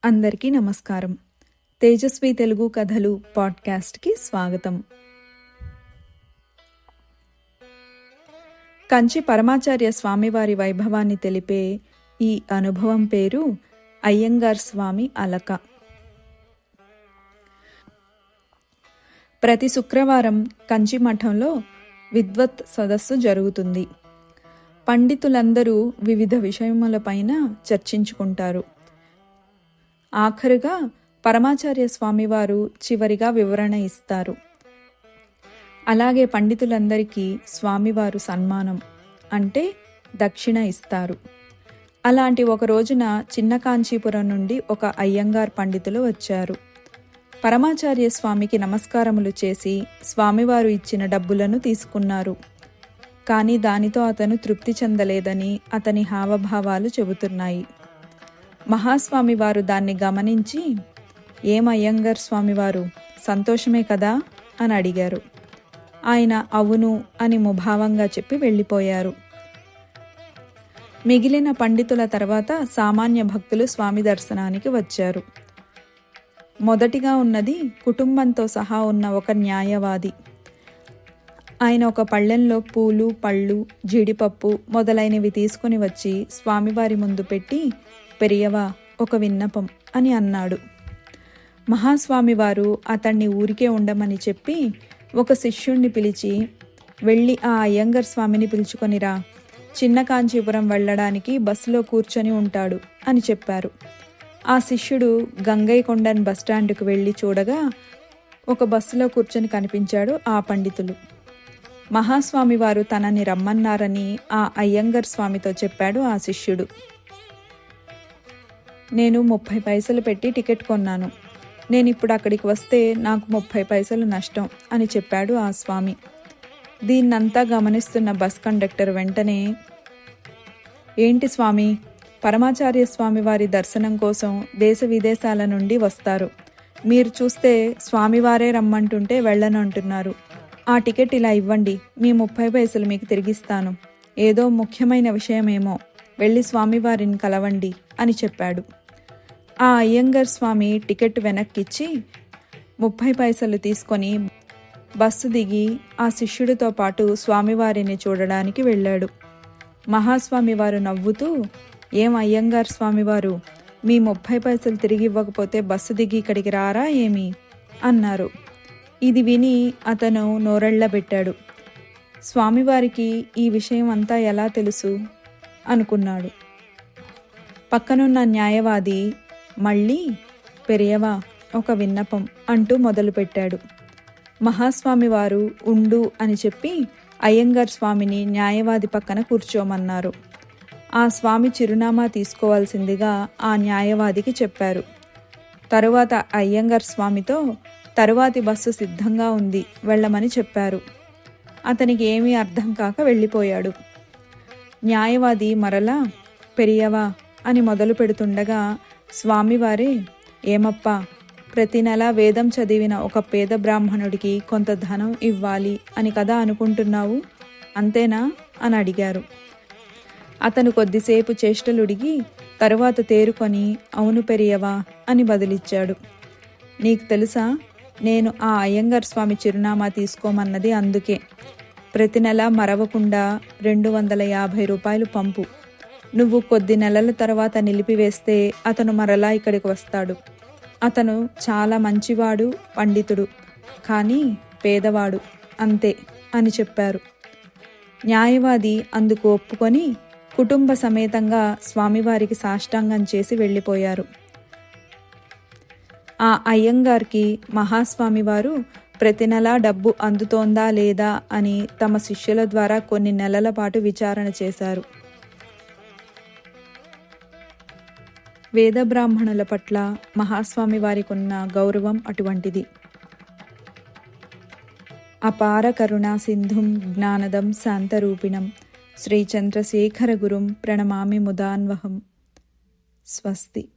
అందరికీ నమస్కారం. తేజస్వి తెలుగు కథలు పాడ్కాస్ట్కి స్వాగతం. కంచి పరమాచార్య స్వామివారి వైభవాన్ని తెలిపే ఈ అనుభవం పేరు అయ్యంగార్ స్వామి అలక. ప్రతి శుక్రవారం కంచి మఠంలో విద్వత్ సదస్సు జరుగుతుంది. పండితులందరూ వివిధ విషయములపైన చర్చించుకుంటారు. ఆఖరుగా పరమాచార్య స్వామివారు చివరిగా వివరణ ఇస్తారు. అలాగే పండితులందరికీ స్వామివారు సన్మానం అంటే దక్షిణ ఇస్తారు. అలాంటి ఒక రోజున చిన్న కాంచీపురం నుండి ఒక అయ్యంగార్ పండితులు వచ్చారు. పరమాచార్య స్వామికి నమస్కారములు చేసి స్వామివారు ఇచ్చిన డబ్బులను తీసుకున్నారు. కానీ దానితో అతను తృప్తి చెందలేదని అతని హావభావాలు చెబుతున్నాయి. మహాస్వామి వారు దాన్ని గమనించి, "ఏం అయ్యంగార్ స్వామివారు, సంతోషమే కదా?" అని అడిగారు. ఆయన అవును అని ముభావంగా చెప్పి వెళ్ళిపోయారు. మిగిలిన పండితుల తర్వాత సామాన్య భక్తులు స్వామి దర్శనానికి వచ్చారు. మొదటిగా ఉన్నది కుటుంబంతో సహా ఉన్న ఒక న్యాయవాది. ఆయన ఒక పళ్ళెంలో పూలు, పళ్ళు, జీడిపప్పు మొదలైనవి తీసుకుని వచ్చి స్వామివారి ముందు పెట్టి, "పెరియవా, ఒక విన్నపం" అని అన్నాడు. మహాస్వామివారు అతన్ని ఊరికే ఉండమని చెప్పి ఒక శిష్యుణ్ణి పిలిచి, "వెళ్ళి ఆ అయ్యంగార్ స్వామిని పిలుచుకొనిరా, చిన్న కాంచీపురం వెళ్ళడానికి బస్సులో కూర్చొని ఉంటాడు" అని చెప్పారు. ఆ శిష్యుడు గంగైకొండన్ బస్టాండ్కు వెళ్ళి చూడగా ఒక బస్సులో కూర్చొని కనిపించాడు ఆ పండితులు. మహాస్వామివారు తనని రమ్మన్నారని ఆ అయ్యంగార్ స్వామితో చెప్పాడు ఆ శిష్యుడు. "నేను 30 పైసలు పెట్టి టికెట్ కొన్నాను. నేనిప్పుడు అక్కడికి వస్తే నాకు 30 పైసలు నష్టం" అని చెప్పాడు ఆ స్వామి. దీన్నంతా గమనిస్తున్న బస్ కండక్టర్ వెంటనే, "ఏంటి స్వామి, పరమాచార్య స్వామి వారి దర్శనం కోసం దేశ విదేశాల నుండి వస్తారు. మీరు చూస్తే స్వామివారే రమ్మంటుంటే వెళ్ళనంటున్నారు. ఆ టికెట్ ఇలా ఇవ్వండి, మీ 30 పైసలు మీకు తిరిగిస్తాను. ఏదో ముఖ్యమైన విషయమేమో, వెళ్ళి స్వామివారిని కలవండి" అని చెప్పాడు. ఆ అయ్యంగార్ స్వామి టికెట్ వెనక్కిచ్చి 30 పైసలు తీసుకొని బస్సు దిగి ఆ శిష్యుడితో పాటు స్వామివారిని చూడడానికి వెళ్ళాడు. మహాస్వామి వారు నవ్వుతూ, "ఏం అయ్యంగార్ స్వామివారు, మీ 30 పైసలు తిరిగి ఇవ్వకపోతే బస్సు దిగి ఇక్కడికి రారా ఏమి?" అన్నారు. ఇది విని అతను నోరెళ్లబెట్టాడు. స్వామివారికి ఈ విషయం అంతా ఎలా తెలుసు అనుకున్నాడు. పక్కనున్న న్యాయవాది మళ్ళీ, "పెరియవా, ఒక విన్నపం" అంటూ మొదలుపెట్టాడు. మహాస్వామి వారు ఉండు అని చెప్పి అయ్యంగార్ స్వామిని న్యాయవాది పక్కన కూర్చోమన్నారు. ఆ స్వామి చిరునామా తీసుకోవాల్సిందిగా ఆ న్యాయవాదికి చెప్పారు. తరువాత అయ్యంగార్ స్వామితో తరువాతి బస్సు సిద్ధంగా ఉంది, వెళ్ళమని చెప్పారు. అతనికి ఏమీ అర్థం కాక వెళ్ళిపోయాడు. న్యాయవాది మరలా "పెరియవా" అని మొదలు పెడుతుండగా స్వామివారే, "ఏమప్పా, ప్రతి నెల వేదం చదివిన ఒక పేద బ్రాహ్మణుడికి కొంత ధనం ఇవ్వాలి అని కదా అనుకుంటున్నావు, అంతేనా" అని అడిగారు. అతను కొద్దిసేపు చేష్టలుడిగి తరువాత తేరుకొని, "అవును పెరియవా" అని బదులిచ్చాడు. "నీకు తెలుసా, నేను ఆ అయ్యంగార్ స్వామి చిరునామా తీసుకోమన్నది అందుకే. ప్రతి నెల మరవకుండా 250 రూపాయలు పంపు. నువ్వు కొద్ది నెలల తర్వాత నిలిపివేస్తే అతను మరలా ఇక్కడికి వస్తాడు. అతను చాలా మంచివాడు, పండితుడు, కానీ పేదవాడు, అంతే" అని చెప్పారు. న్యాయవాది అందుకు ఒప్పుకొని కుటుంబ సమేతంగా స్వామివారికి సాష్టాంగం చేసి వెళ్ళిపోయారు. ఆ అయ్యంగార్కి మహాస్వామివారు ప్రతి నెలా డబ్బు అందుతోందా లేదా అని తమ శిష్యుల ద్వారా కొన్ని నెలల పాటు విచారణ చేశారు. వేద బ్రాహ్మణుల పట్ల మహాస్వామి వారికి ఉన్న గౌరవం అటువంటిది. అపార కరుణా సింధుం జ్ఞానదం శాంతరూపిణం శ్రీ చంద్రశేఖర గురుం ప్రణమామి ముదాన్వహం. స్వస్తి.